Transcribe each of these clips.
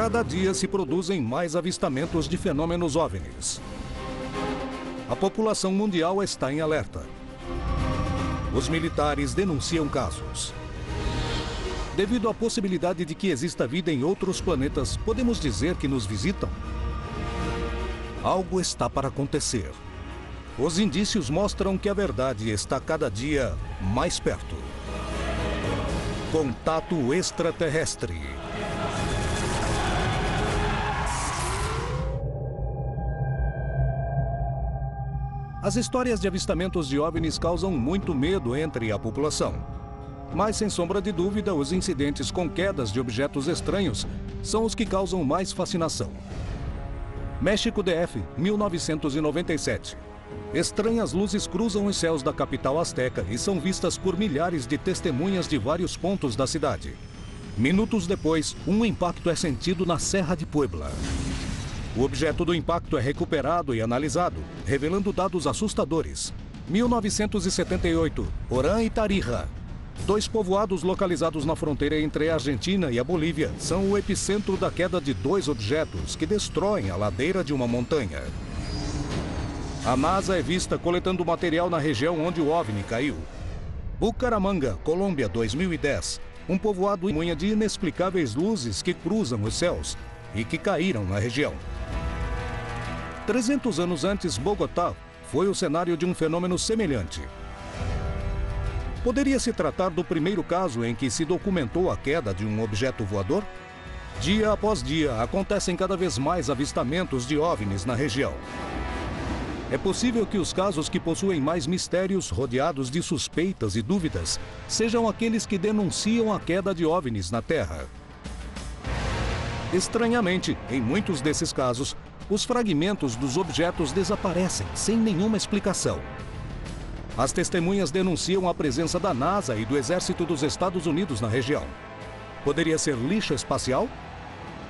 Cada dia se produzem mais avistamentos de fenômenos OVNIs. A população mundial está em alerta. Os militares denunciam casos. Devido à possibilidade de que exista vida em outros planetas, podemos dizer que nos visitam? Algo está para acontecer. Os indícios mostram que a verdade está cada dia mais perto. Contato extraterrestre. As histórias de avistamentos de OVNIs causam muito medo entre a população. Mas, sem sombra de dúvida, os incidentes com quedas de objetos estranhos são os que causam mais fascinação. México DF, 1997. Estranhas luzes cruzam os céus da capital azteca e são vistas por milhares de testemunhas de vários pontos da cidade. Minutos depois, um impacto é sentido na Serra de Puebla. O objeto do impacto é recuperado e analisado, revelando dados assustadores. 1978, Orán e Tarija. 2 povoados localizados na fronteira entre a Argentina e a Bolívia são o epicentro da queda de 2 objetos que destroem a ladeira de uma montanha. A NASA é vista coletando material na região onde o OVNI caiu. Bucaramanga, Colômbia, 2010. Um povoado testemunha de inexplicáveis luzes que cruzam os céus e que caíram na região. 300 anos antes, Bogotá foi o cenário de um fenômeno semelhante. Poderia se tratar do primeiro caso em que se documentou a queda de um objeto voador? Dia após dia, acontecem cada vez mais avistamentos de OVNIs na região. É possível que os casos que possuem mais mistérios, rodeados de suspeitas e dúvidas, sejam aqueles que denunciam a queda de OVNIs na Terra. Estranhamente, em muitos desses casos, os fragmentos dos objetos desaparecem sem nenhuma explicação. As testemunhas denunciam a presença da NASA e do Exército dos Estados Unidos na região. Poderia ser lixo espacial?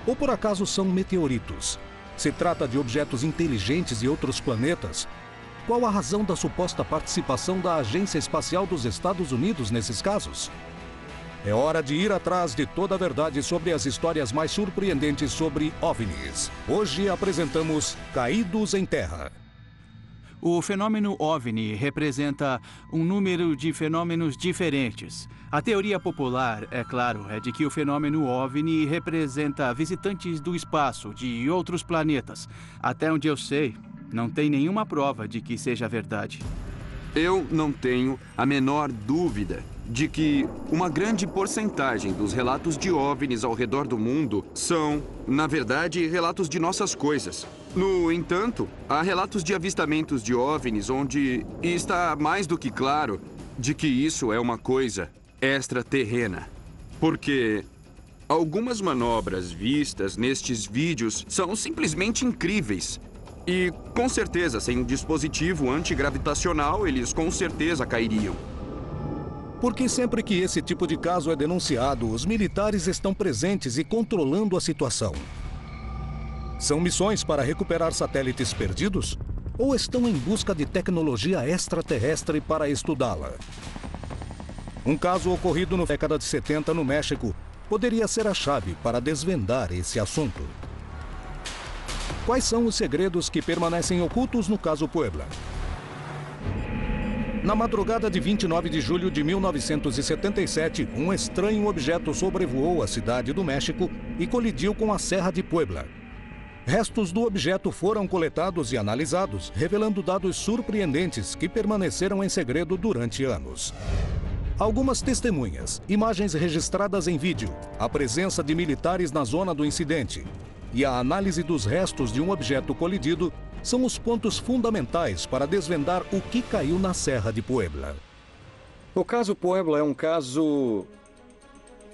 Ou por acaso são meteoritos? Se trata de objetos inteligentes de outros planetas? Qual a razão da suposta participação da Agência Espacial dos Estados Unidos nesses casos? É hora de ir atrás de toda a verdade sobre as histórias mais surpreendentes sobre OVNIs. Hoje apresentamos Caídos em Terra. O fenômeno OVNI representa um número de fenômenos diferentes. A teoria popular, é claro, é de que o fenômeno OVNI representa visitantes do espaço, de outros planetas. Até onde eu sei, não tem nenhuma prova de que seja verdade. Eu não tenho a menor dúvida de que uma grande porcentagem dos relatos de OVNIs ao redor do mundo são, na verdade, relatos de nossas coisas. No entanto, há relatos de avistamentos de OVNIs onde está mais do que claro de que isso é uma coisa extraterrena. Porque algumas manobras vistas nestes vídeos são simplesmente incríveis. E, com certeza, sem um dispositivo antigravitacional, eles com certeza cairiam. Porque sempre que esse tipo de caso é denunciado, os militares estão presentes e controlando a situação. São missões para recuperar satélites perdidos? Ou estão em busca de tecnologia extraterrestre para estudá-la? Um caso ocorrido na década de 70 no México poderia ser a chave para desvendar esse assunto. Quais são os segredos que permanecem ocultos no caso Puebla? Na madrugada de 29 de julho de 1977, um estranho objeto sobrevoou a cidade do México e colidiu com a Serra de Puebla. Restos do objeto foram coletados e analisados, revelando dados surpreendentes que permaneceram em segredo durante anos. Algumas testemunhas, imagens registradas em vídeo, a presença de militares na zona do incidente e a análise dos restos de um objeto colidido são os pontos fundamentais para desvendar o que caiu na Serra de Puebla. O caso Puebla é um caso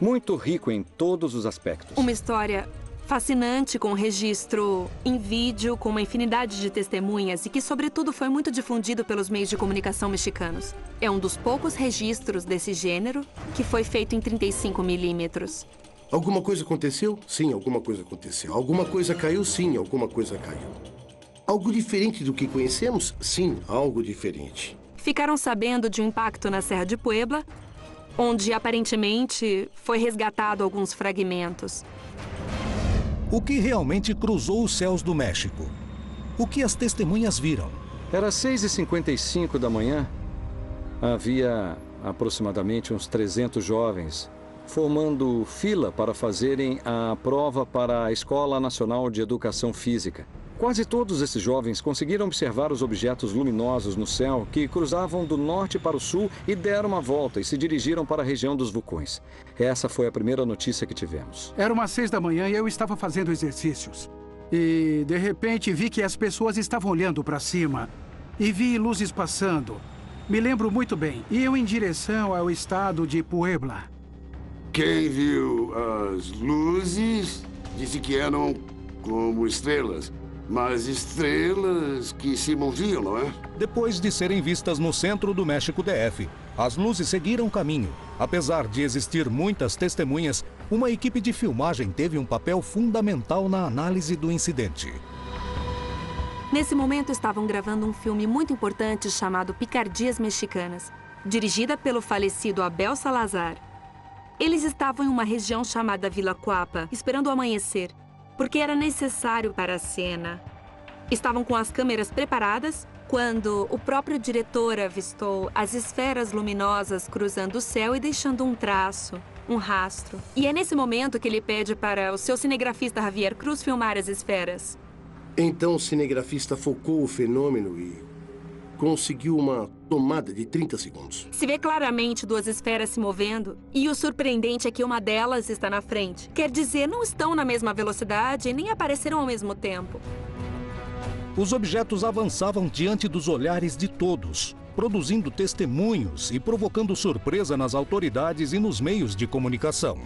muito rico em todos os aspectos. Uma história fascinante, com registro em vídeo, com uma infinidade de testemunhas e que, sobretudo, foi muito difundido pelos meios de comunicação mexicanos. É um dos poucos registros desse gênero que foi feito em 35 milímetros. Alguma coisa aconteceu? Sim, alguma coisa aconteceu. Alguma coisa caiu? Sim, alguma coisa caiu. Algo diferente do que conhecemos? Sim, algo diferente. Ficaram sabendo de um impacto na Serra de Puebla, onde aparentemente foi resgatado alguns fragmentos. O que realmente cruzou os céus do México? O que as testemunhas viram? Era 6h55 da manhã. Havia aproximadamente uns 300 jovens formando fila para fazerem a prova para a Escola Nacional de Educação Física. Quase todos esses jovens conseguiram observar os objetos luminosos no céu que cruzavam do norte para o sul e deram uma volta e se dirigiram para a região dos vulcões. Essa foi a primeira notícia que tivemos. Era umas 6 da manhã e eu estava fazendo exercícios. E, de repente, vi que as pessoas estavam olhando para cima. E vi luzes passando. Me lembro muito bem. Iam em direção ao estado de Puebla. Quem viu as luzes disse que eram como estrelas. Mas estrelas que se moviam, não é? Depois de serem vistas no centro do México DF, as luzes seguiram caminho. Apesar de existir muitas testemunhas, uma equipe de filmagem teve um papel fundamental na análise do incidente. Nesse momento estavam gravando um filme muito importante chamado Picardias Mexicanas, dirigida pelo falecido Abel Salazar. Eles estavam em uma região chamada Vila Cuapa, esperando o amanhecer, porque era necessário para a cena. Estavam com as câmeras preparadas quando o próprio diretor avistou as esferas luminosas cruzando o céu e deixando um traço, um rastro. E é nesse momento que ele pede para o seu cinegrafista Javier Cruz filmar as esferas. Então o cinegrafista focou o fenômeno e conseguiu uma tomada de 30 segundos. Se vê claramente 2 esferas se movendo, e o surpreendente é que uma delas está na frente. Quer dizer, não estão na mesma velocidade e nem apareceram ao mesmo tempo. Os objetos avançavam diante dos olhares de todos, produzindo testemunhos e provocando surpresa nas autoridades e nos meios de comunicação.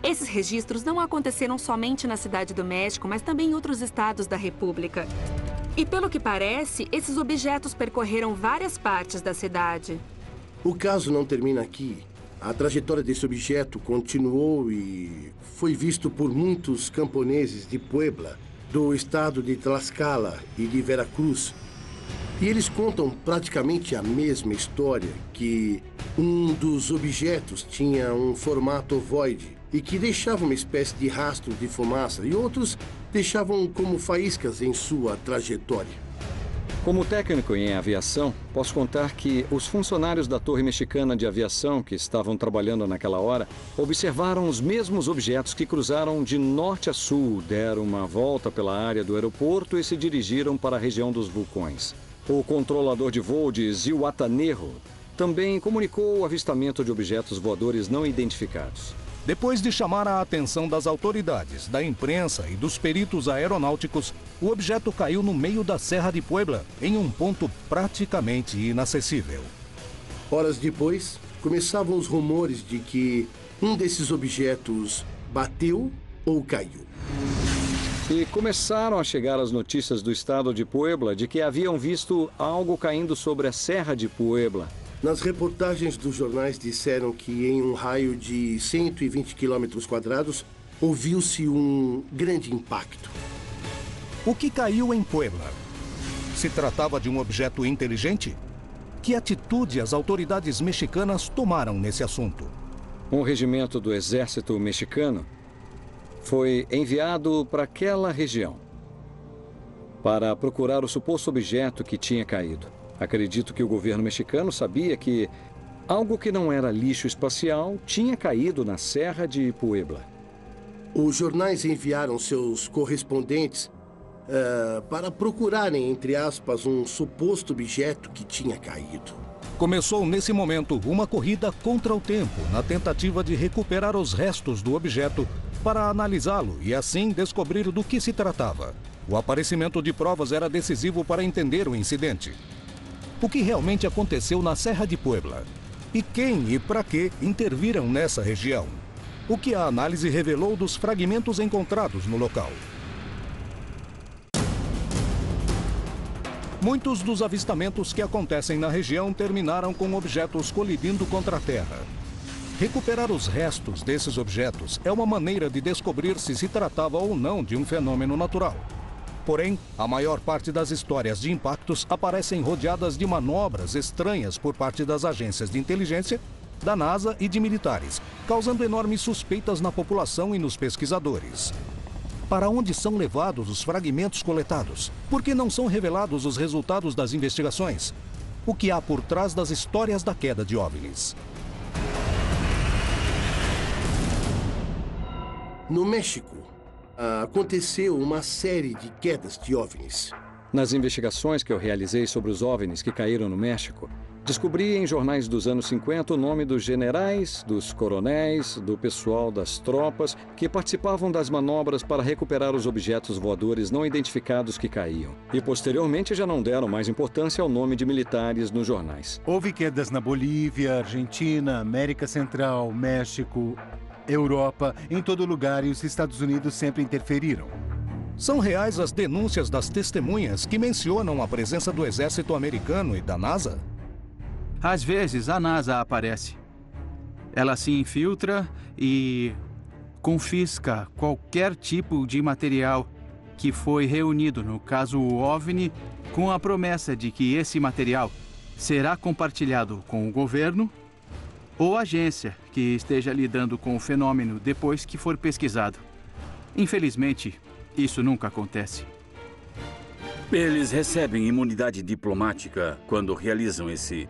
Esses registros não aconteceram somente na Cidade do México, mas também em outros estados da República. E pelo que parece, esses objetos percorreram várias partes da cidade. O caso não termina aqui. A trajetória desse objeto continuou e foi visto por muitos camponeses de Puebla, do estado de Tlaxcala e de Veracruz. E eles contam praticamente a mesma história, que um dos objetos tinha um formato ovoide e que deixava uma espécie de rastro de fumaça, e outros deixavam como faíscas em sua trajetória. Como técnico em aviação, posso contar que os funcionários da Torre Mexicana de Aviação que estavam trabalhando naquela hora observaram os mesmos objetos que cruzaram de norte a sul, deram uma volta pela área do aeroporto e se dirigiram para a região dos vulcões. O controlador de voo de Zihuatanejo também comunicou o avistamento de objetos voadores não identificados. Depois de chamar a atenção das autoridades, da imprensa e dos peritos aeronáuticos, o objeto caiu no meio da Serra de Puebla, em um ponto praticamente inacessível. Horas depois, começavam os rumores de que um desses objetos bateu ou caiu. E começaram a chegar as notícias do estado de Puebla de que haviam visto algo caindo sobre a Serra de Puebla. Nas reportagens dos jornais disseram que em um raio de 120 km², ouviu-se um grande impacto. O que caiu em Puebla? Se tratava de um objeto inteligente? Que atitude as autoridades mexicanas tomaram nesse assunto? Um regimento do exército mexicano foi enviado para aquela região para procurar o suposto objeto que tinha caído. Acredito que o governo mexicano sabia que algo que não era lixo espacial tinha caído na Serra de Puebla. Os jornais enviaram seus correspondentes para procurarem, entre aspas, um suposto objeto que tinha caído. Começou nesse momento uma corrida contra o tempo, na tentativa de recuperar os restos do objeto para analisá-lo e assim descobrir do que se tratava. O aparecimento de provas era decisivo para entender o incidente. O que realmente aconteceu na Serra de Puebla? E quem e para que interviram nessa região? O que a análise revelou dos fragmentos encontrados no local? Muitos dos avistamentos que acontecem na região terminaram com objetos colidindo contra a Terra. Recuperar os restos desses objetos é uma maneira de descobrir se tratava ou não de um fenômeno natural. Porém, a maior parte das histórias de impactos aparecem rodeadas de manobras estranhas por parte das agências de inteligência, da NASA e de militares, causando enormes suspeitas na população e nos pesquisadores. Para onde são levados os fragmentos coletados? Por que não são revelados os resultados das investigações? O que há por trás das histórias da queda de OVNIs? No México, aconteceu uma série de quedas de OVNIs. Nas investigações que eu realizei sobre os OVNIs que caíram no México, descobri em jornais dos anos 50 o nome dos generais, dos coronéis, do pessoal das tropas que participavam das manobras para recuperar os objetos voadores não identificados que caíam. E posteriormente já não deram mais importância ao nome de militares nos jornais. Houve quedas na Bolívia, Argentina, América Central, México, Europa, em todo lugar, e os Estados Unidos sempre interferiram. São reais as denúncias das testemunhas que mencionam a presença do exército americano e da NASA? Às vezes, a NASA aparece. Ela se infiltra e confisca qualquer tipo de material que foi reunido, no caso o OVNI, com a promessa de que esse material será compartilhado com o governo ou agência que esteja lidando com o fenômeno depois que for pesquisado. Infelizmente, isso nunca acontece. Eles recebem imunidade diplomática quando realizam esse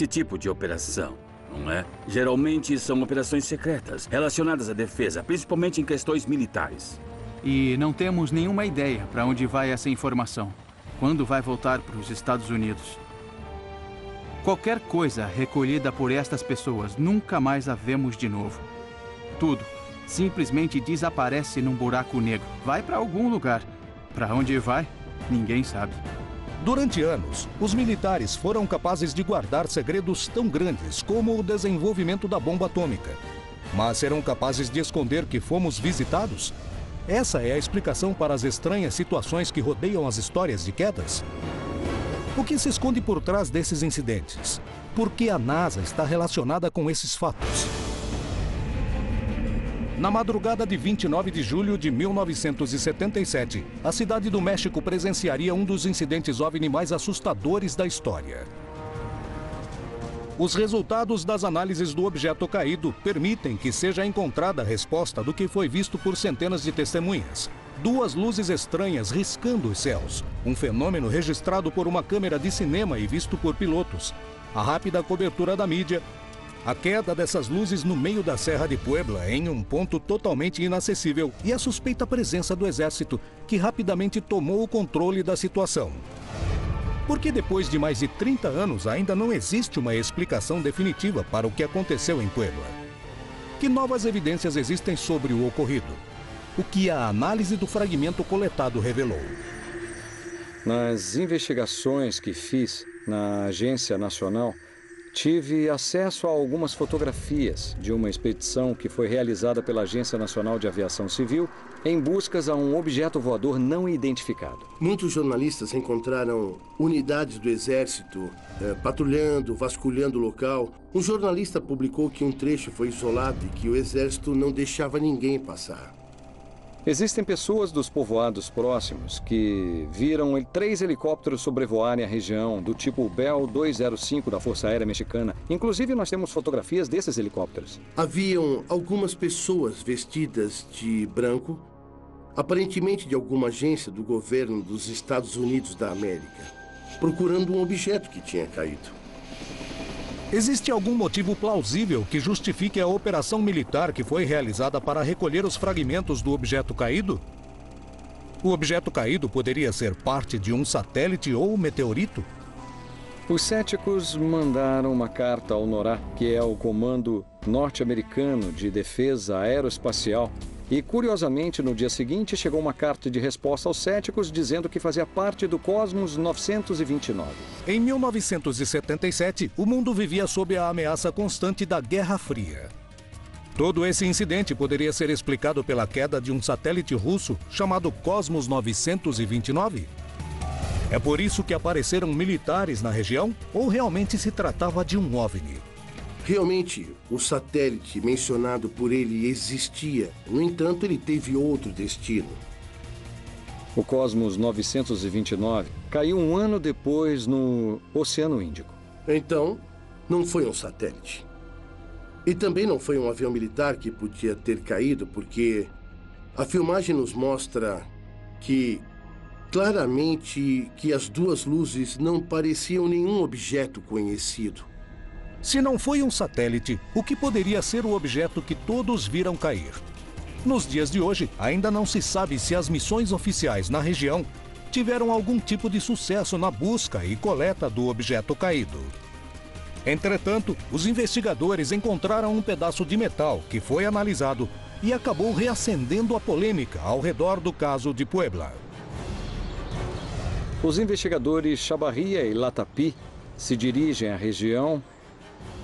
tipo de operação, não é? Geralmente são operações secretas, relacionadas à defesa, principalmente em questões militares. E não temos nenhuma ideia para onde vai essa informação, quando vai voltar para os Estados Unidos. Qualquer coisa recolhida por estas pessoas, nunca mais a vemos de novo. Tudo simplesmente desaparece num buraco negro. Vai para algum lugar. Para onde vai, ninguém sabe. Durante anos, os militares foram capazes de guardar segredos tão grandes como o desenvolvimento da bomba atômica. Mas serão capazes de esconder que fomos visitados? Essa é a explicação para as estranhas situações que rodeiam as histórias de quedas? O que se esconde por trás desses incidentes? Por que a NASA está relacionada com esses fatos? Na madrugada de 29 de julho de 1977, a cidade do México presenciaria um dos incidentes OVNI mais assustadores da história. Os resultados das análises do objeto caído permitem que seja encontrada a resposta do que foi visto por centenas de testemunhas. Duas luzes estranhas riscando os céus, um fenômeno registrado por uma câmera de cinema e visto por pilotos. A rápida cobertura da mídia, a queda dessas luzes no meio da Serra de Puebla, em um ponto totalmente inacessível, e a suspeita presença do exército, que rapidamente tomou o controle da situação. Porque depois de mais de 30 anos ainda não existe uma explicação definitiva para o que aconteceu em Puebla? Que novas evidências existem sobre o ocorrido? O que a análise do fragmento coletado revelou? Nas investigações que fiz na Agência Nacional, tive acesso a algumas fotografias de uma expedição que foi realizada pela Agência Nacional de Aviação Civil em buscas a um objeto voador não identificado. Muitos jornalistas encontraram unidades do exército patrulhando, vasculhando o local. Um jornalista publicou que um trecho foi isolado e que o exército não deixava ninguém passar. Existem pessoas dos povoados próximos que viram 3 helicópteros sobrevoarem a região do tipo Bell 205 da Força Aérea Mexicana. Inclusive, nós temos fotografias desses helicópteros. Haviam algumas pessoas vestidas de branco, aparentemente de alguma agência do governo dos Estados Unidos da América, procurando um objeto que tinha caído. Existe algum motivo plausível que justifique a operação militar que foi realizada para recolher os fragmentos do objeto caído? O objeto caído poderia ser parte de um satélite ou meteorito? Os céticos mandaram uma carta ao NORAD, que é o Comando Norte-Americano de Defesa Aeroespacial, e, curiosamente, no dia seguinte chegou uma carta de resposta aos céticos dizendo que fazia parte do Cosmos 929. Em 1977, o mundo vivia sob a ameaça constante da Guerra Fria. Todo esse incidente poderia ser explicado pela queda de um satélite russo chamado Cosmos 929? É por isso que apareceram militares na região? Ou realmente se tratava de um OVNI? Realmente, o satélite mencionado por ele existia. No entanto, ele teve outro destino. O Cosmos 929 caiu um ano depois no Oceano Índico. Então, não foi um satélite. E também não foi um avião militar que podia ter caído, porque A filmagem nos mostra que, claramente, que as duas luzes não pareciam nenhum objeto conhecido. Se não foi um satélite, o que poderia ser o objeto que todos viram cair? Nos dias de hoje, ainda não se sabe se as missões oficiais na região tiveram algum tipo de sucesso na busca e coleta do objeto caído. Entretanto, os investigadores encontraram um pedaço de metal que foi analisado e acabou reacendendo a polêmica ao redor do caso de Puebla. Os investigadores Chavarria e Latapy se dirigem à região,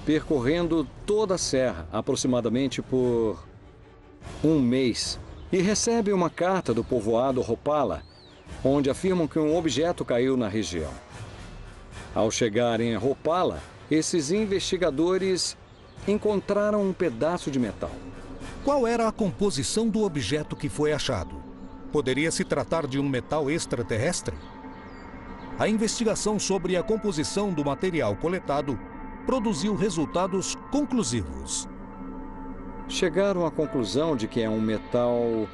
percorrendo toda a serra, aproximadamente por um mês, e recebem uma carta do povoado Ropala, onde afirmam que um objeto caiu na região. Ao chegarem a Ropala, esses investigadores encontraram um pedaço de metal. Qual era a composição do objeto que foi achado? Poderia se tratar de um metal extraterrestre? A investigação sobre a composição do material coletado produziu resultados conclusivos. Chegaram à conclusão de que é um metal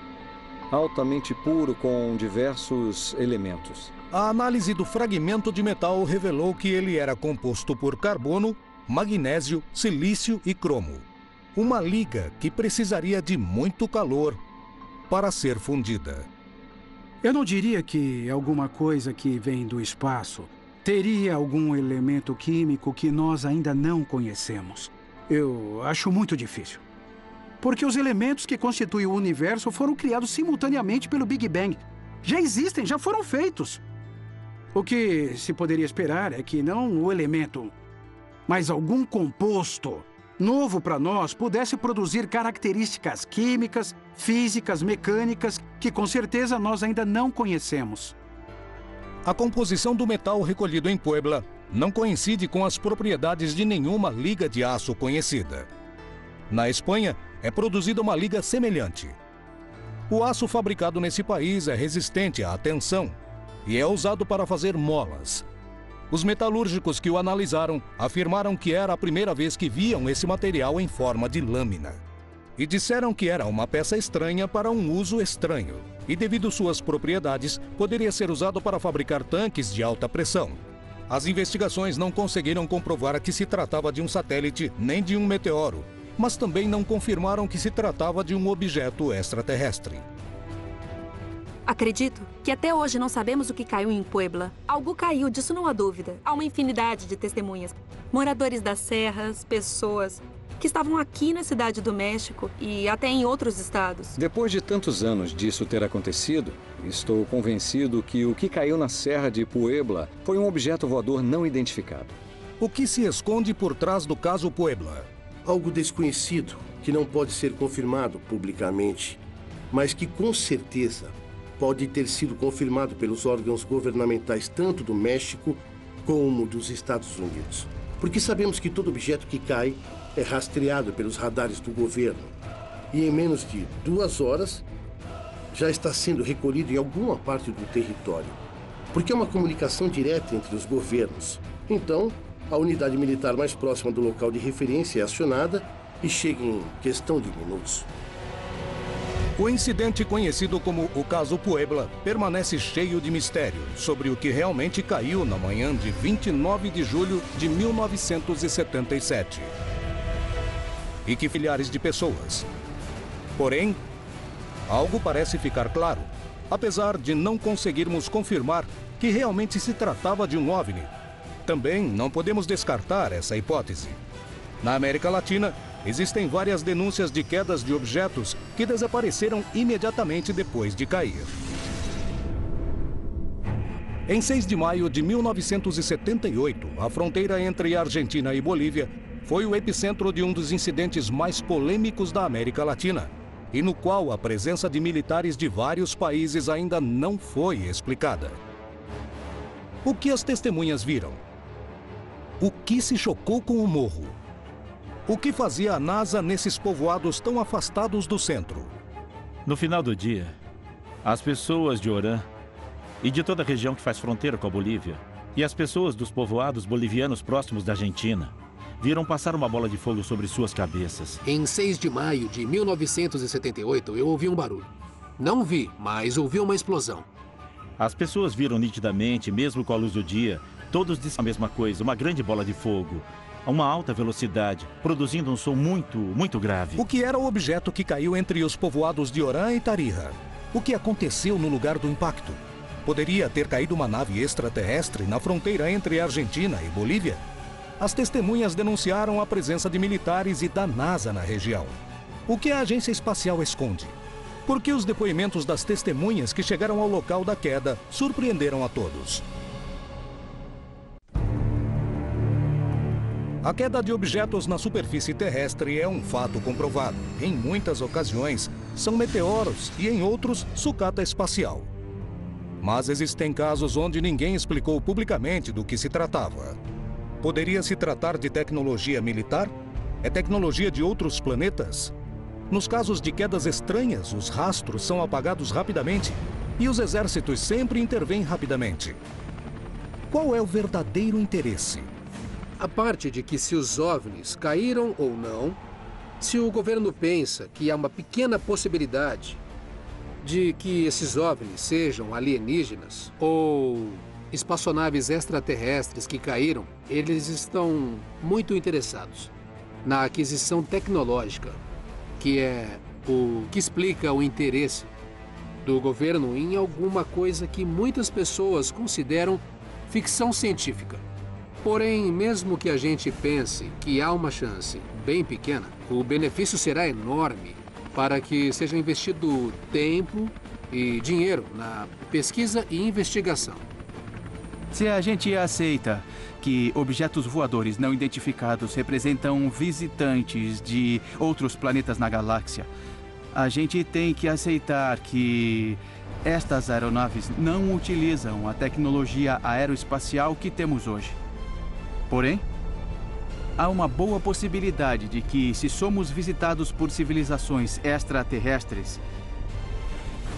altamente puro com diversos elementos. A análise do fragmento de metal revelou que ele era composto por carbono, magnésio, silício e cromo. Uma liga que precisaria de muito calor para ser fundida. Eu não diria que alguma coisa que vem do espaço teria algum elemento químico que nós ainda não conhecemos. Eu acho muito difícil. Porque os elementos que constituem o universo foram criados simultaneamente pelo Big Bang. Já existem, já foram feitos. O que se poderia esperar é que não o elemento, mas algum composto novo para nós pudesse produzir características químicas, físicas, mecânicas, que com certeza nós ainda não conhecemos. A composição do metal recolhido em Puebla não coincide com as propriedades de nenhuma liga de aço conhecida. Na Espanha, é produzida uma liga semelhante. O aço fabricado nesse país é resistente à tensão e é usado para fazer molas. Os metalúrgicos que o analisaram afirmaram que era a primeira vez que viam esse material em forma de lâmina. E disseram que era uma peça estranha para um uso estranho. E devido suas propriedades, poderia ser usado para fabricar tanques de alta pressão. As investigações não conseguiram comprovar que se tratava de um satélite nem de um meteoro, mas também não confirmaram que se tratava de um objeto extraterrestre. Acredito que até hoje não sabemos o que caiu em Puebla. Algo caiu, disso não há dúvida. Há uma infinidade de testemunhas. Moradores das serras, pessoas que estavam aqui na cidade do México e até em outros estados. Depois de tantos anos disso ter acontecido, estou convencido que o que caiu na serra de Puebla foi um objeto voador não identificado. O que se esconde por trás do caso Puebla? Algo desconhecido, que não pode ser confirmado publicamente, mas que com certeza pode ter sido confirmado pelos órgãos governamentais tanto do México como dos Estados Unidos. Porque sabemos que todo objeto que cai é rastreado pelos radares do governo. E em menos de 2 horas já está sendo recolhido em alguma parte do território. Porque é uma comunicação direta entre os governos. Então, a unidade militar mais próxima do local de referência é acionada e chega em questão de minutos. O incidente conhecido como o caso Puebla permanece cheio de mistério sobre o que realmente caiu na manhã de 29 de julho de 1977. E que milhares de pessoas. Porém, algo parece ficar claro, apesar de não conseguirmos confirmar que realmente se tratava de um OVNI. Também não podemos descartar essa hipótese. Na América Latina, existem várias denúncias de quedas de objetos que desapareceram imediatamente depois de cair. Em 6 de maio de 1978, a fronteira entre Argentina e Bolívia foi o epicentro de um dos incidentes mais polêmicos da América Latina, e no qual a presença de militares de vários países ainda não foi explicada. O que as testemunhas viram? O que se chocou com o morro? O que fazia a NASA nesses povoados tão afastados do centro? No final do dia, as pessoas de Orán e de toda a região que faz fronteira com a Bolívia e as pessoas dos povoados bolivianos próximos da Argentina viram passar uma bola de fogo sobre suas cabeças. Em 6 de maio de 1978, eu ouvi um barulho. Não vi, mas ouvi uma explosão. As pessoas viram nitidamente, mesmo com a luz do dia. Todos disseram a mesma coisa, uma grande bola de fogo. A uma alta velocidade, produzindo um som muito grave. O que era o objeto que caiu entre os povoados de Orã e Tarija? O que aconteceu no lugar do impacto? Poderia ter caído uma nave extraterrestre na fronteira entre Argentina e Bolívia? As testemunhas denunciaram a presença de militares e da NASA na região. O que a agência espacial esconde? Por que os depoimentos das testemunhas que chegaram ao local da queda surpreenderam a todos? A queda de objetos na superfície terrestre é um fato comprovado. Em muitas ocasiões, são meteoros e, em outros, sucata espacial. Mas existem casos onde ninguém explicou publicamente do que se tratava. Poderia se tratar de tecnologia militar? É tecnologia de outros planetas? Nos casos de quedas estranhas, os rastros são apagados rapidamente e os exércitos sempre intervêm rapidamente. Qual é o verdadeiro interesse? A parte de que se os OVNIs caíram ou não, se o governo pensa que há uma pequena possibilidade de que esses OVNIs sejam alienígenas ou espaçonaves extraterrestres que caíram, eles estão muito interessados na aquisição tecnológica, que é o que explica o interesse do governo em alguma coisa que muitas pessoas consideram ficção científica. Porém, mesmo que a gente pense que há uma chance bem pequena, o benefício será enorme para que seja investido tempo e dinheiro na pesquisa e investigação. Se a gente aceita que objetos voadores não identificados representam visitantes de outros planetas na galáxia, a gente tem que aceitar que estas aeronaves não utilizam a tecnologia aeroespacial que temos hoje. Porém, há uma boa possibilidade de que, se somos visitados por civilizações extraterrestres,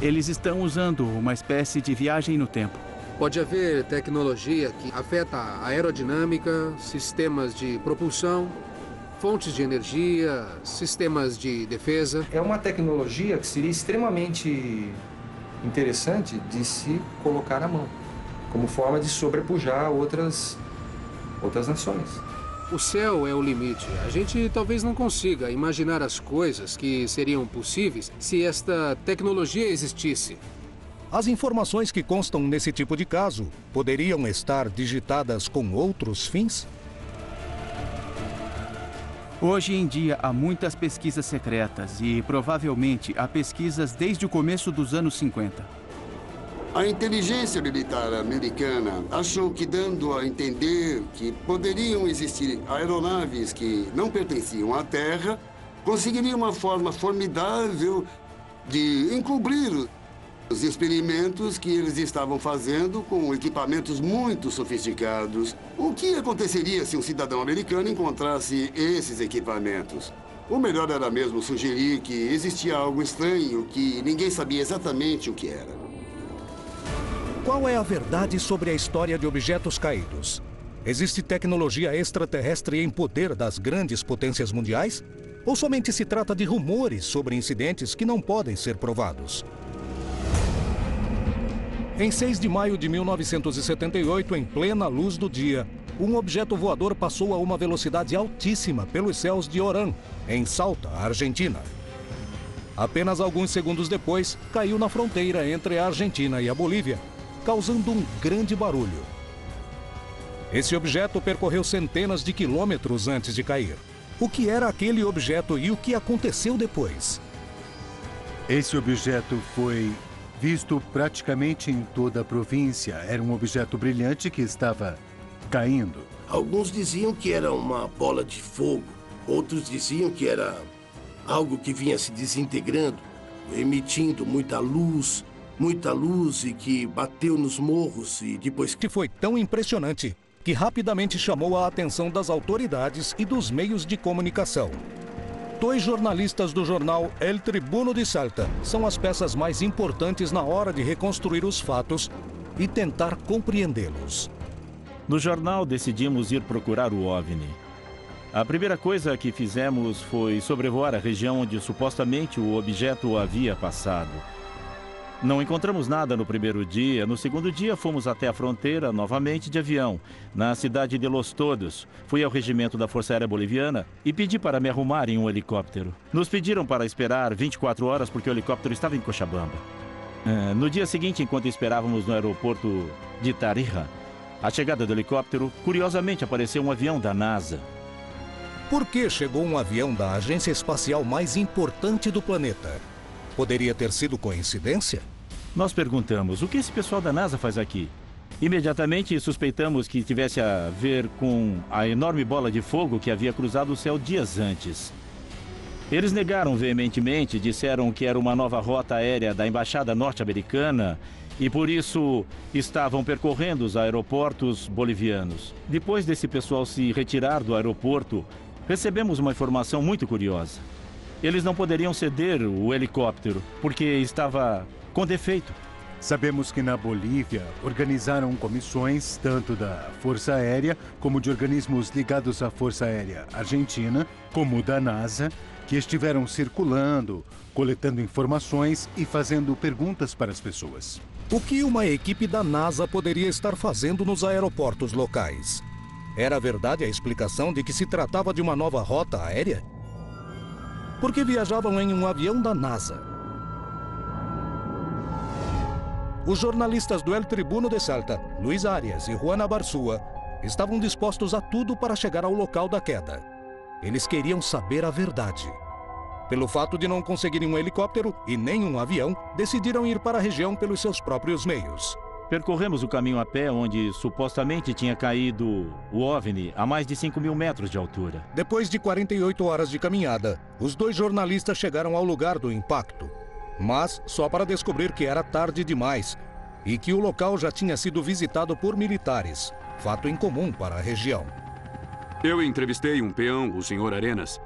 eles estão usando uma espécie de viagem no tempo. Pode haver tecnologia que afeta a aerodinâmica, sistemas de propulsão, fontes de energia, sistemas de defesa. É uma tecnologia que seria extremamente interessante de se colocar à mão, como forma de sobrepujar outras nações. O céu é o limite. A gente talvez não consiga imaginar as coisas que seriam possíveis se esta tecnologia existisse. As informações que constam nesse tipo de caso poderiam estar digitadas com outros fins? Hoje em dia, há muitas pesquisas secretas e, provavelmente, há pesquisas desde o começo dos anos 50. A inteligência militar americana achou que, dando a entender que poderiam existir aeronaves que não pertenciam à Terra, conseguiria uma forma formidável de encobrir os experimentos que eles estavam fazendo com equipamentos muito sofisticados. O que aconteceria se um cidadão americano encontrasse esses equipamentos? O melhor era mesmo sugerir que existia algo estranho que ninguém sabia exatamente o que era. Qual é a verdade sobre a história de objetos caídos? Existe tecnologia extraterrestre em poder das grandes potências mundiais? Ou somente se trata de rumores sobre incidentes que não podem ser provados? Em 6 de maio de 1978, em plena luz do dia, um objeto voador passou a uma velocidade altíssima pelos céus de Orán, em Salta, Argentina. Apenas alguns segundos depois, caiu na fronteira entre a Argentina e a Bolívia, causando um grande barulho. Esse objeto percorreu centenas de quilômetros antes de cair. O que era aquele objeto e o que aconteceu depois? Esse objeto foi visto praticamente em toda a província. Era um objeto brilhante que estava caindo. Alguns diziam que era uma bola de fogo. Outros diziam que era algo que vinha se desintegrando, emitindo muita luz e que bateu nos morros e depois... Que foi tão impressionante que rapidamente chamou a atenção das autoridades e dos meios de comunicação. 2 jornalistas do jornal El Tribuno de Salta são as peças mais importantes na hora de reconstruir os fatos e tentar compreendê-los. No jornal, decidimos ir procurar o OVNI. A primeira coisa que fizemos foi sobrevoar a região onde supostamente o objeto havia passado. Não encontramos nada no primeiro dia. No segundo dia, fomos até a fronteira novamente de avião, na cidade de Los Todos. Fui ao regimento da Força Aérea Boliviana e pedi para me arrumar em um helicóptero. Nos pediram para esperar 24 horas porque o helicóptero estava em Cochabamba. No dia seguinte, enquanto esperávamos no aeroporto de Tarija, a chegada do helicóptero, curiosamente apareceu um avião da NASA. Por que chegou um avião da agência espacial mais importante do planeta? Poderia ter sido coincidência? Nós perguntamos, o que esse pessoal da NASA faz aqui? Imediatamente suspeitamos que tivesse a ver com a enorme bola de fogo que havia cruzado o céu dias antes. Eles negaram veementemente, disseram que era uma nova rota aérea da Embaixada Norte-Americana e por isso estavam percorrendo os aeroportos bolivianos. Depois desse pessoal se retirar do aeroporto, recebemos uma informação muito curiosa. Eles não poderiam ceder o helicóptero porque estava com defeito. Sabemos que na Bolívia organizaram comissões tanto da Força Aérea como de organismos ligados à Força Aérea Argentina, como da NASA, que estiveram circulando, coletando informações e fazendo perguntas para as pessoas. O que uma equipe da NASA poderia estar fazendo nos aeroportos locais? Era verdade a explicação de que se tratava de uma nova rota aérea? Por que viajavam em um avião da NASA? Os jornalistas do El Tribuno de Salta, Luis Arias e Juana Barzúa, estavam dispostos a tudo para chegar ao local da queda. Eles queriam saber a verdade. Pelo fato de não conseguirem um helicóptero e nem um avião, decidiram ir para a região pelos seus próprios meios. Percorremos o caminho a pé onde supostamente tinha caído o OVNI a mais de 5.000 metros de altura. Depois de 48 horas de caminhada, os dois jornalistas chegaram ao lugar do impacto. Mas só para descobrir que era tarde demais e que o local já tinha sido visitado por militares, fato incomum para a região. Eu entrevistei um peão, o Sr. Arenas,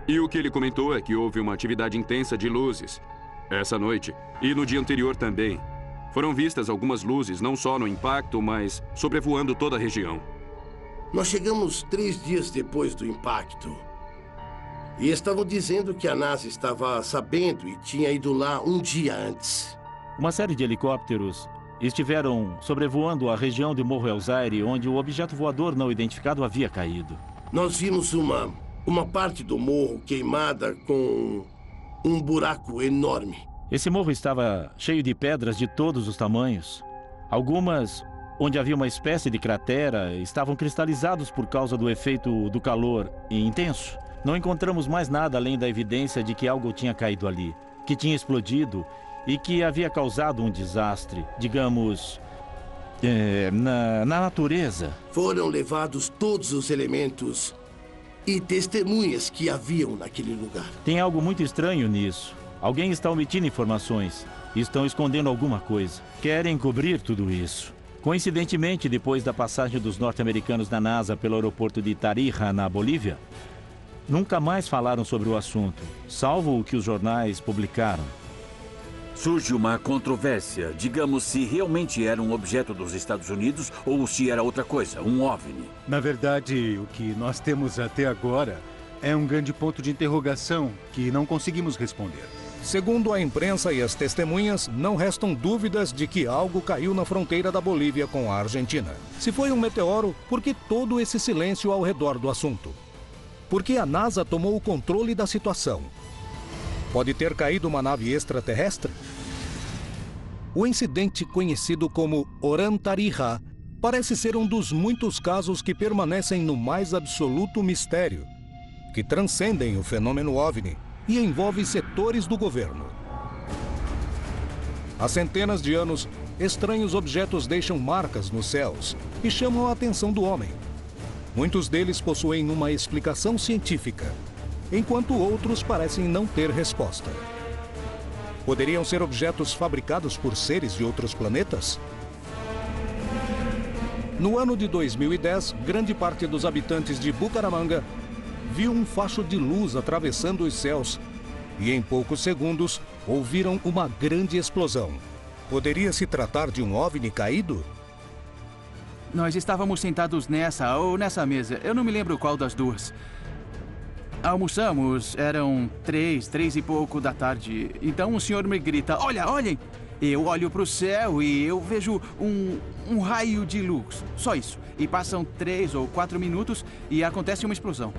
e o que ele comentou é que houve uma atividade intensa de luzes essa noite e no dia anterior também. Foram vistas algumas luzes, não só no impacto, mas sobrevoando toda a região. Nós chegamos 3 dias depois do impacto. E estavam dizendo que a NASA estava sabendo e tinha ido lá um dia antes. Uma série de helicópteros estiveram sobrevoando a região de Morro El Zaire, onde o objeto voador não identificado havia caído. Nós vimos uma parte do morro queimada com um buraco enorme. Esse morro estava cheio de pedras de todos os tamanhos. Algumas, onde havia uma espécie de cratera, estavam cristalizados por causa do efeito do calor intenso. Não encontramos mais nada além da evidência de que algo tinha caído ali, que tinha explodido e que havia causado um desastre, digamos, na natureza. Foram levados todos os elementos e testemunhas que haviam naquele lugar. Tem algo muito estranho nisso. Alguém está omitindo informações. Estão escondendo alguma coisa. Querem cobrir tudo isso. Coincidentemente, depois da passagem dos norte-americanos da NASA pelo aeroporto de Tarija, na Bolívia, nunca mais falaram sobre o assunto, salvo o que os jornais publicaram. Surge uma controvérsia. Digamos se realmente era um objeto dos Estados Unidos ou se era outra coisa, um OVNI. Na verdade, o que nós temos até agora é um grande ponto de interrogação que não conseguimos responder. Segundo a imprensa e as testemunhas, não restam dúvidas de que algo caiu na fronteira da Bolívia com a Argentina. Se foi um meteoro, por que todo esse silêncio ao redor do assunto? Por que a NASA tomou o controle da situação? Pode ter caído uma nave extraterrestre? O incidente conhecido como Oran Tarija parece ser um dos muitos casos que permanecem no mais absoluto mistério, que transcendem o fenômeno OVNI e envolvem setores do governo. Há centenas de anos, estranhos objetos deixam marcas nos céus e chamam a atenção do homem. Muitos deles possuem uma explicação científica, enquanto outros parecem não ter resposta. Poderiam ser objetos fabricados por seres de outros planetas? No ano de 2010, grande parte dos habitantes de Bucaramanga viu um facho de luz atravessando os céus e, em poucos segundos, ouviram uma grande explosão. Poderia se tratar de um OVNI caído? Nós estávamos sentados nessa ou nessa mesa. Eu não me lembro qual das duas. Almoçamos, eram 3 e pouco da tarde. Então o senhor me grita, olhem! Eu olho para o céu e eu vejo um raio de luz. Só isso. E passam 3 ou 4 minutos e acontece uma explosão.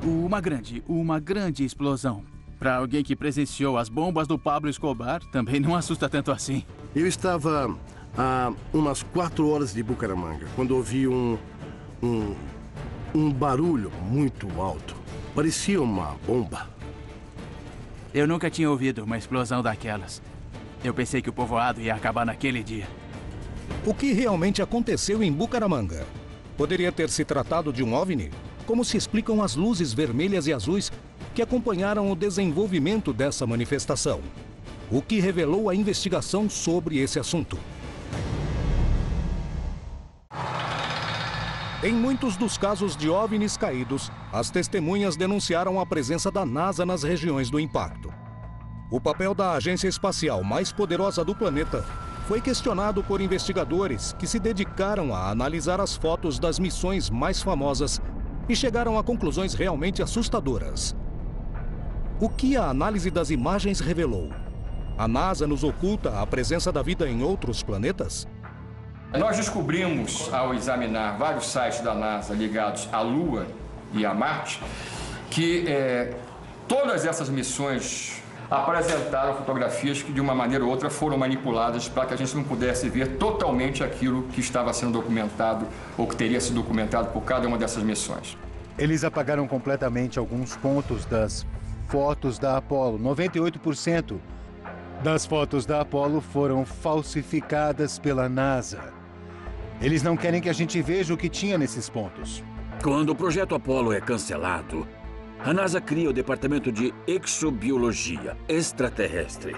Uma grande explosão. Para alguém que presenciou as bombas do Pablo Escobar, também não assusta tanto assim. Eu estava a umas 4 horas de Bucaramanga, quando ouvi um barulho muito alto. Parecia uma bomba. Eu nunca tinha ouvido uma explosão daquelas. Eu pensei que o povoado ia acabar naquele dia. O que realmente aconteceu em Bucaramanga? Poderia ter se tratado de um OVNI? Como se explicam as luzes vermelhas e azuis que acompanharam o desenvolvimento dessa manifestação? O que revelou a investigação sobre esse assunto? Em muitos dos casos de OVNIs caídos, as testemunhas denunciaram a presença da NASA nas regiões do impacto. O papel da agência espacial mais poderosa do planeta foi questionado por investigadores que se dedicaram a analisar as fotos das missões mais famosas e chegaram a conclusões realmente assustadoras. O que a análise das imagens revelou? A NASA nos oculta a presença da vida em outros planetas? Nós descobrimos, ao examinar vários sites da NASA ligados à Lua e a Marte, que todas essas missões apresentaram fotografias que, de uma maneira ou outra, foram manipuladas para que a gente não pudesse ver totalmente aquilo que estava sendo documentado ou que teria sido documentado por cada uma dessas missões. Eles apagaram completamente alguns pontos das fotos da Apollo. 98% das fotos da Apollo foram falsificadas pela NASA. Eles não querem que a gente veja o que tinha nesses pontos. Quando o projeto Apollo é cancelado, a NASA cria o Departamento de Exobiologia Extraterrestre.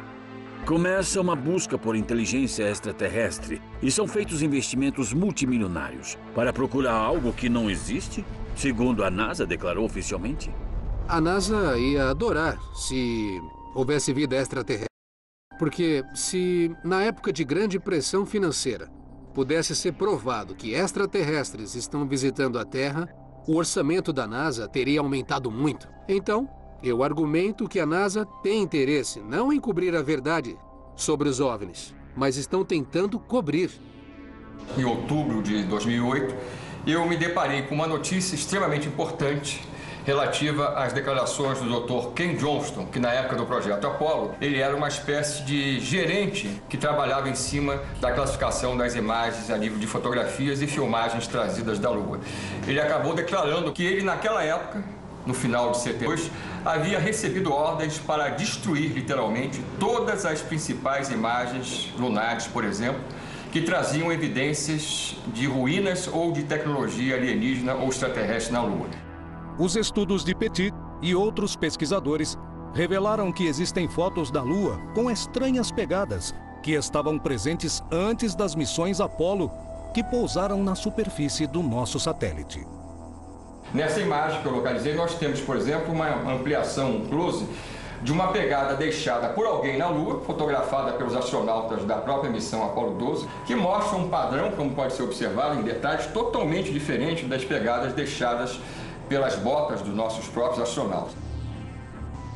Começa uma busca por inteligência extraterrestre e são feitos investimentos multimilionários para procurar algo que não existe, segundo a NASA declarou oficialmente. A NASA ia adorar se houvesse vida extraterrestre. Porque se, na época de grande pressão financeira, pudesse ser provado que extraterrestres estão visitando a Terra, o orçamento da NASA teria aumentado muito. Então, eu argumento que a NASA tem interesse não em cobrir a verdade sobre os OVNIs, mas estão tentando cobrir. Em outubro de 2008, eu me deparei com uma notícia extremamente importante relativa às declarações do Dr. Ken Johnston, que na época do projeto Apollo, ele era uma espécie de gerente que trabalhava em cima da classificação das imagens a nível de fotografias e filmagens trazidas da Lua. Ele acabou declarando que ele, naquela época, no final de setembro, havia recebido ordens para destruir, literalmente, todas as principais imagens lunares, por exemplo, que traziam evidências de ruínas ou de tecnologia alienígena ou extraterrestre na Lua. Os estudos de Petit e outros pesquisadores revelaram que existem fotos da Lua com estranhas pegadas que estavam presentes antes das missões Apollo que pousaram na superfície do nosso satélite. Nessa imagem que eu localizei, nós temos, por exemplo, uma ampliação, um close, de uma pegada deixada por alguém na Lua, fotografada pelos astronautas da própria missão Apollo 12, que mostra um padrão, como pode ser observado em detalhes, totalmente diferente das pegadas deixadas pelas botas dos nossos próprios astronautas.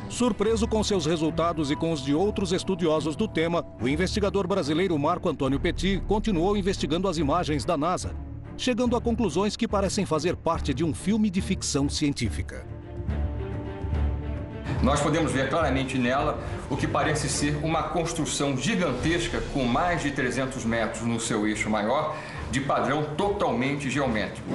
Surpreso com seus resultados e com os de outros estudiosos do tema, o investigador brasileiro Marco Antônio Petit continuou investigando as imagens da NASA, chegando a conclusões que parecem fazer parte de um filme de ficção científica. Nós podemos ver claramente nela o que parece ser uma construção gigantesca com mais de 300 metros no seu eixo maior, de padrão totalmente geométrico.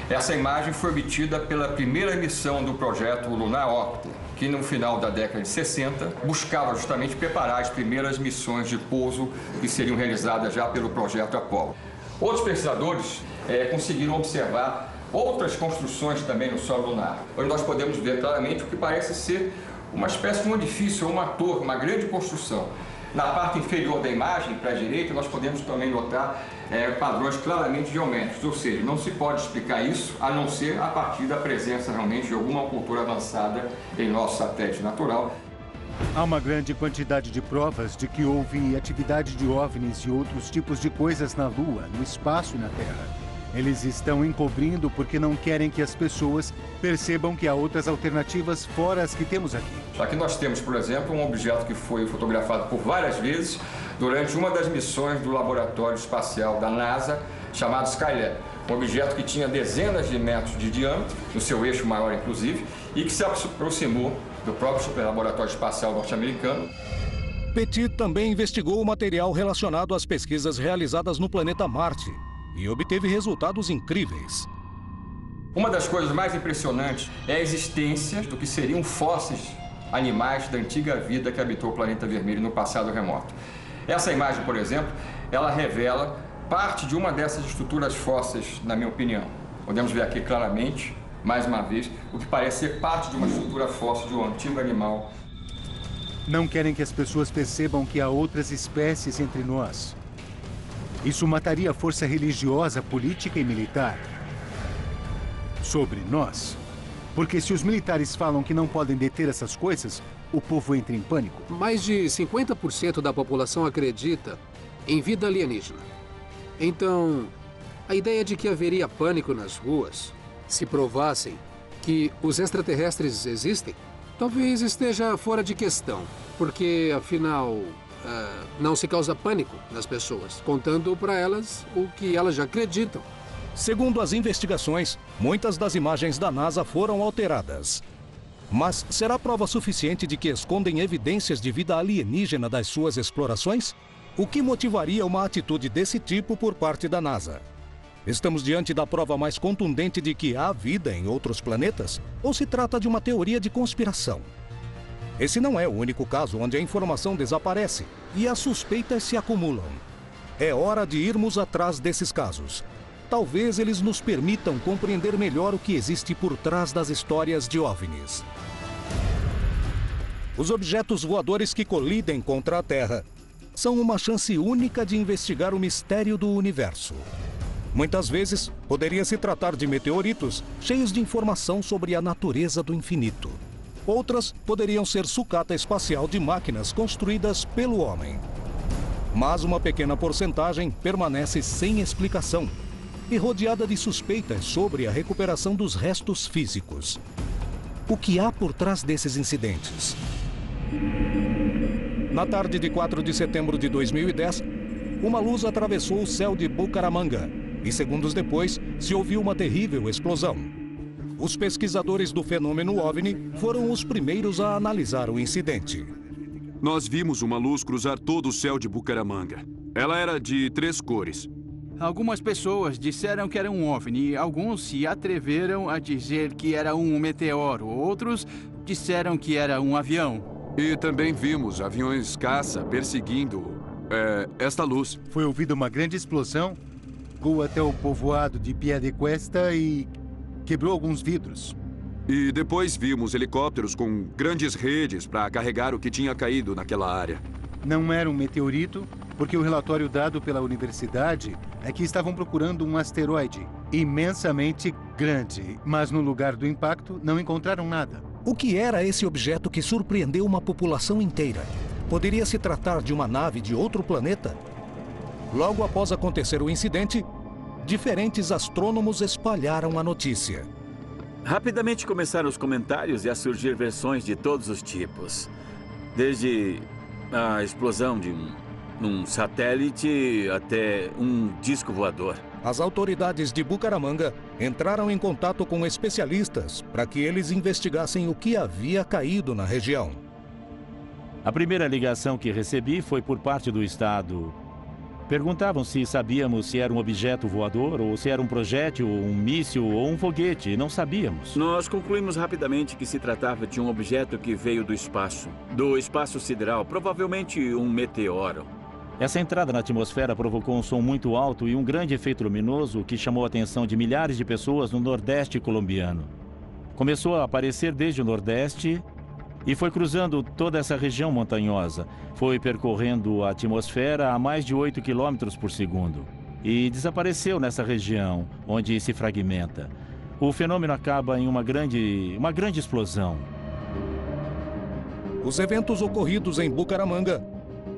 Essa imagem foi obtida pela primeira missão do projeto Lunar Orbiter, que no final da década de 60 buscava justamente preparar as primeiras missões de pouso que seriam realizadas já pelo projeto Apollo. Outros pesquisadores conseguiram observar outras construções também no solo lunar, onde nós podemos ver claramente o que parece ser uma espécie de um edifício ou uma torre, uma grande construção. Na parte inferior da imagem, para a direita, nós podemos também notar padrões claramente geométricos, ou seja, não se pode explicar isso a não ser a partir da presença realmente de alguma cultura avançada em nosso satélite natural. Há uma grande quantidade de provas de que houve atividade de OVNIs e outros tipos de coisas na Lua, no espaço e na Terra. Eles estão encobrindo porque não querem que as pessoas percebam que há outras alternativas fora as que temos aqui. Aqui nós temos, por exemplo, um objeto que foi fotografado por várias vezes durante uma das missões do Laboratório Espacial da NASA, chamado Skylab. Um objeto que tinha dezenas de metros de diâmetro, no seu eixo maior inclusive, e que se aproximou do próprio Superlaboratório Espacial norte-americano. Petit também investigou o material relacionado às pesquisas realizadas no planeta Marte e obteve resultados incríveis. Uma das coisas mais impressionantes é a existência do que seriam fósseis animais da antiga vida que habitou o planeta vermelho no passado remoto. Essa imagem, por exemplo, ela revela parte de uma dessas estruturas fósseis, na minha opinião. Podemos ver aqui claramente, mais uma vez, o que parece ser parte de uma estrutura fóssil de um antigo animal. Não querem que as pessoas percebam que há outras espécies entre nós. Isso mataria a força religiosa, política e militar sobre nós. Porque se os militares falam que não podem deter essas coisas, o povo entra em pânico. Mais de 50% da população acredita em vida alienígena. Então, a ideia de que haveria pânico nas ruas se provassem que os extraterrestres existem, talvez esteja fora de questão. Porque, afinal, não se causa pânico nas pessoas, contando para elas o que elas já acreditam. Segundo as investigações, muitas das imagens da NASA foram alteradas. Mas será prova suficiente de que escondem evidências de vida alienígena das suas explorações? O que motivaria uma atitude desse tipo por parte da NASA? Estamos diante da prova mais contundente de que há vida em outros planetas? Ou se trata de uma teoria de conspiração? Esse não é o único caso onde a informação desaparece e as suspeitas se acumulam. É hora de irmos atrás desses casos. Talvez eles nos permitam compreender melhor o que existe por trás das histórias de OVNIs. Os objetos voadores que colidem contra a Terra são uma chance única de investigar o mistério do universo. Muitas vezes, poderia se tratar de meteoritos cheios de informação sobre a natureza do infinito. Outras poderiam ser sucata espacial de máquinas construídas pelo homem. Mas uma pequena porcentagem permanece sem explicação e rodeada de suspeitas sobre a recuperação dos restos físicos. O que há por trás desses incidentes? Na tarde de 4 de setembro de 2010, uma luz atravessou o céu de Bucaramanga e, segundos depois, se ouviu uma terrível explosão. Os pesquisadores do fenômeno OVNI foram os primeiros a analisar o incidente. Nós vimos uma luz cruzar todo o céu de Bucaramanga. Ela era de 3 cores. Algumas pessoas disseram que era um OVNI, alguns se atreveram a dizer que era um meteoro, outros disseram que era um avião. E também vimos aviões caça perseguindo esta luz. Foi ouvida uma grande explosão, voou até o povoado de Piedecuesta e quebrou alguns vidros. E depois vimos helicópteros com grandes redes para carregar o que tinha caído naquela área. Não era um meteorito, porque o relatório dado pela universidade é que estavam procurando um asteroide imensamente grande, mas no lugar do impacto não encontraram nada. O que era esse objeto que surpreendeu uma população inteira? Poderia se tratar de uma nave de outro planeta? Logo após acontecer o incidente, diferentes astrônomos espalharam a notícia. Rapidamente começaram os comentários e a surgir versões de todos os tipos. Desde a explosão de um satélite até um disco voador. As autoridades de Bucaramanga entraram em contato com especialistas para que eles investigassem o que havia caído na região. A primeira ligação que recebi foi por parte do Estado. Perguntavam se sabíamos se era um objeto voador, ou se era um projétil, um míssil ou um foguete. Não sabíamos. Nós concluímos rapidamente que se tratava de um objeto que veio do espaço sideral, provavelmente um meteoro. Essa entrada na atmosfera provocou um som muito alto e um grande efeito luminoso que chamou a atenção de milhares de pessoas no Nordeste colombiano. Começou a aparecer desde o Nordeste e foi cruzando toda essa região montanhosa. Foi percorrendo a atmosfera a mais de 8 km por segundo e desapareceu nessa região, onde se fragmenta. O fenômeno acaba em uma grande explosão. Os eventos ocorridos em Bucaramanga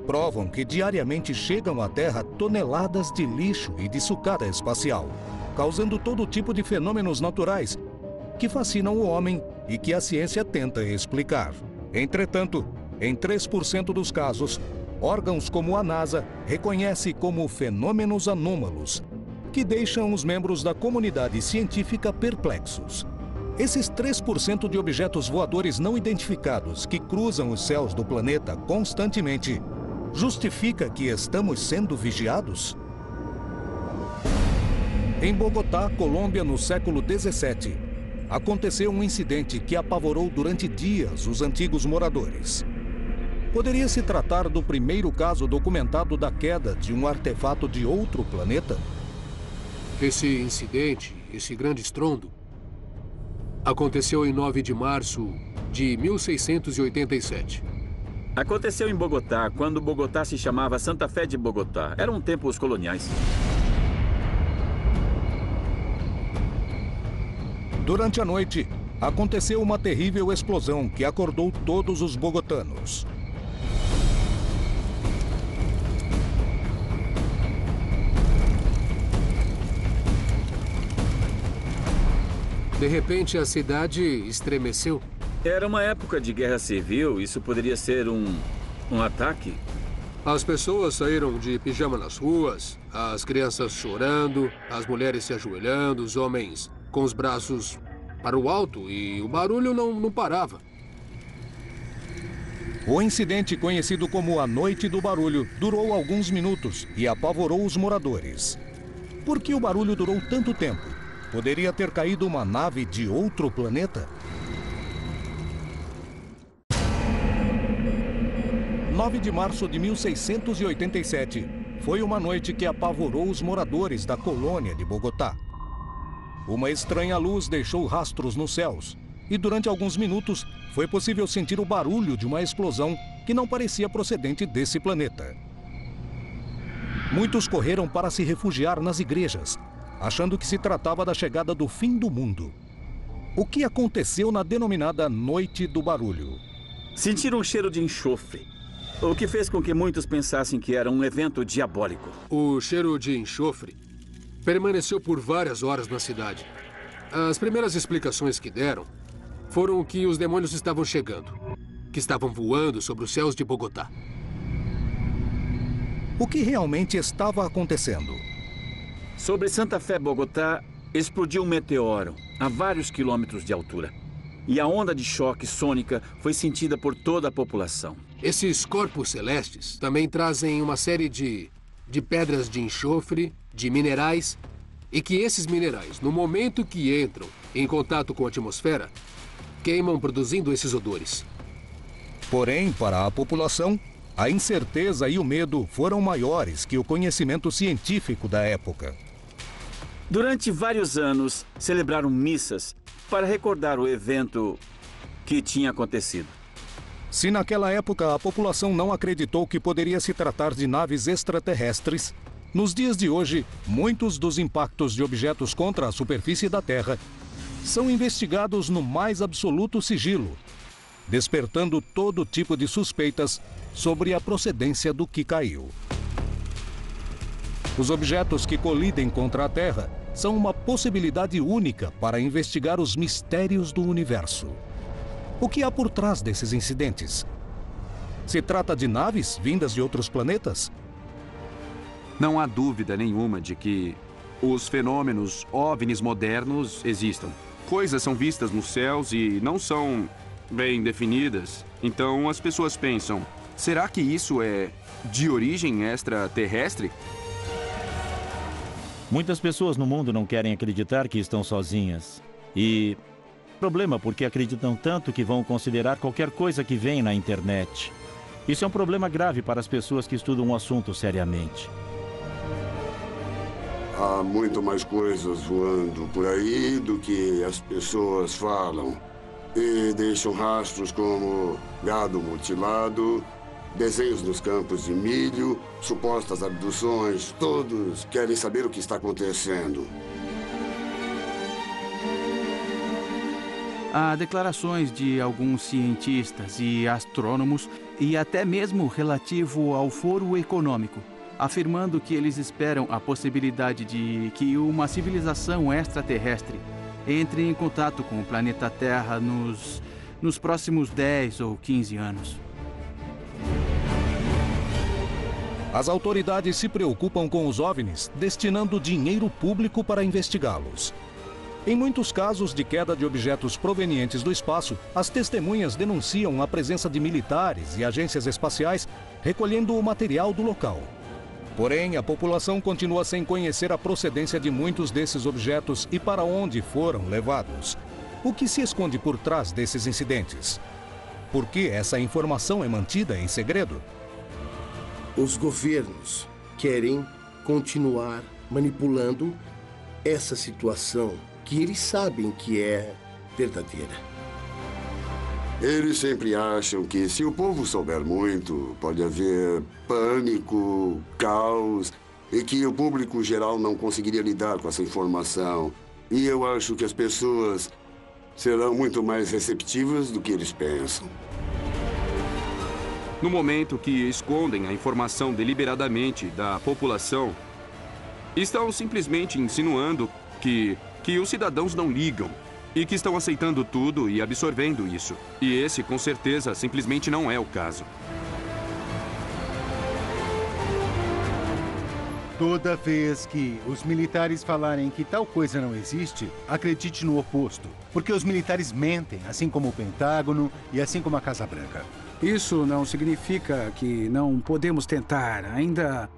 provam que diariamente chegam à Terra toneladas de lixo e de sucata espacial. causando todo tipo de fenômenos naturais que fascinam o homem e que a ciência tenta explicar. Entretanto, em 3% dos casos, órgãos como a NASA reconhecem como fenômenos anômalos, que deixam os membros da comunidade científica perplexos. Esses 3% de objetos voadores não identificados que cruzam os céus do planeta constantemente, justifica que estamos sendo vigiados? Em Bogotá, Colômbia, no século 17, aconteceu um incidente que apavorou durante dias os antigos moradores. Poderia se tratar do primeiro caso documentado da queda de um artefato de outro planeta? Esse incidente, esse grande estrondo, aconteceu em 9 de março de 1687. Aconteceu em Bogotá, quando Bogotá se chamava Santa Fé de Bogotá. Eram tempos coloniais. Durante a noite, aconteceu uma terrível explosão que acordou todos os bogotanos. De repente, a cidade estremeceu. Era uma época de guerra civil. Isso poderia ser um ataque? As pessoas saíram de pijama nas ruas, as crianças chorando, as mulheres se ajoelhando, os homens com os braços para o alto e o barulho não parava. O incidente, conhecido como a Noite do Barulho, durou alguns minutos e apavorou os moradores. Por que o barulho durou tanto tempo? Poderia ter caído uma nave de outro planeta? 9 de março de 1687 foi uma noite que apavorou os moradores da colônia de Bogotá. Uma estranha luz deixou rastros nos céus e durante alguns minutos foi possível sentir o barulho de uma explosão que não parecia procedente desse planeta. Muitos correram para se refugiar nas igrejas, achando que se tratava da chegada do fim do mundo. O que aconteceu na denominada Noite do Barulho? Sentiram um cheiro de enxofre, o que fez com que muitos pensassem que era um evento diabólico. O cheiro de enxofre permaneceu por várias horas na cidade. As primeiras explicações que deram foram que os demônios estavam chegando, que estavam voando sobre os céus de Bogotá. O que realmente estava acontecendo? Sobre Santa Fé, Bogotá, explodiu um meteoro a vários quilômetros de altura. E a onda de choque sônica foi sentida por toda a população. Esses corpos celestes também trazem uma série de pedras de enxofre, de minerais, e que esses minerais, no momento que entram em contato com a atmosfera, queimam produzindo esses odores. Porém, para a população, a incerteza e o medo foram maiores que o conhecimento científico da época. Durante vários anos, celebraram missas para recordar o evento que tinha acontecido. Se naquela época a população não acreditou que poderia se tratar de naves extraterrestres, nos dias de hoje, muitos dos impactos de objetos contra a superfície da Terra são investigados no mais absoluto sigilo, despertando todo tipo de suspeitas sobre a procedência do que caiu. Os objetos que colidem contra a Terra são uma possibilidade única para investigar os mistérios do universo. O que há por trás desses incidentes? Se trata de naves vindas de outros planetas? Não há dúvida nenhuma de que os fenômenos OVNIs modernos existam. Coisas são vistas nos céus e não são bem definidas. Então as pessoas pensam, será que isso é de origem extraterrestre? Muitas pessoas no mundo não querem acreditar que estão sozinhas. E problema porque acreditam tanto que vão considerar qualquer coisa que vem na internet. Isso é um problema grave para as pessoas que estudam o assunto seriamente. Há muito mais coisas voando por aí do que as pessoas falam. E deixam rastros como gado mutilado, desenhos nos campos de milho, supostas abduções. Todos querem saber o que está acontecendo. Há declarações de alguns cientistas e astrônomos e até mesmo relativo ao foro econômico. afirmando que eles esperam a possibilidade de que uma civilização extraterrestre entre em contato com o planeta Terra nos próximos 10 ou 15 anos. As autoridades se preocupam com os OVNIs, destinando dinheiro público para investigá-los. Em muitos casos de queda de objetos provenientes do espaço, as testemunhas denunciam a presença de militares e agências espaciais recolhendo o material do local. Porém, a população continua sem conhecer a procedência de muitos desses objetos e para onde foram levados. O que se esconde por trás desses incidentes? Por que essa informação é mantida em segredo? Os governos querem continuar manipulando essa situação que eles sabem que é verdadeira. Eles sempre acham que se o povo souber muito, pode haver pânico, caos, e que o público geral não conseguiria lidar com essa informação. E eu acho que as pessoas serão muito mais receptivas do que eles pensam. No momento que escondem a informação deliberadamente da população, estão simplesmente insinuando que os cidadãos não ligam e que estão aceitando tudo e absorvendo isso. E esse, com certeza, simplesmente não é o caso. Toda vez que os militares falarem que tal coisa não existe, acredite no oposto. Porque os militares mentem, assim como o Pentágono e assim como a Casa Branca. Isso não significa que não podemos tentar. Ainda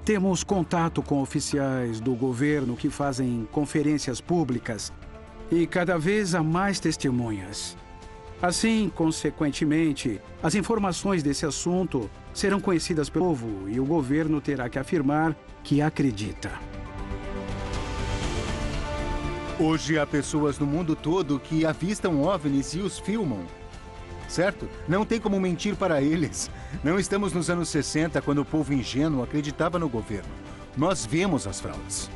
temos contato com oficiais do governo que fazem conferências públicas e cada vez há mais testemunhas. Assim, consequentemente, as informações desse assunto serão conhecidas pelo povo e o governo terá que afirmar que acredita. Hoje há pessoas no mundo todo que avistam OVNIs e os filmam. Certo? Não tem como mentir para eles. Não estamos nos anos 60, quando o povo ingênuo acreditava no governo. Nós vemos as fraudes.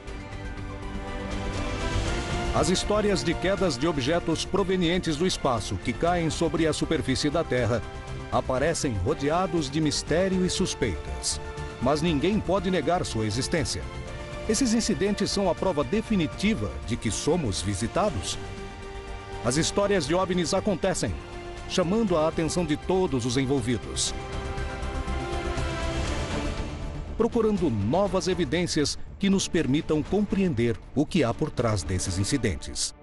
As histórias de quedas de objetos provenientes do espaço que caem sobre a superfície da Terra aparecem rodeados de mistério e suspeitas. Mas ninguém pode negar sua existência. Esses incidentes são a prova definitiva de que somos visitados. As histórias de OVNIs acontecem, chamando a atenção de todos os envolvidos, procurando novas evidências que nos permitam compreender o que há por trás desses incidentes.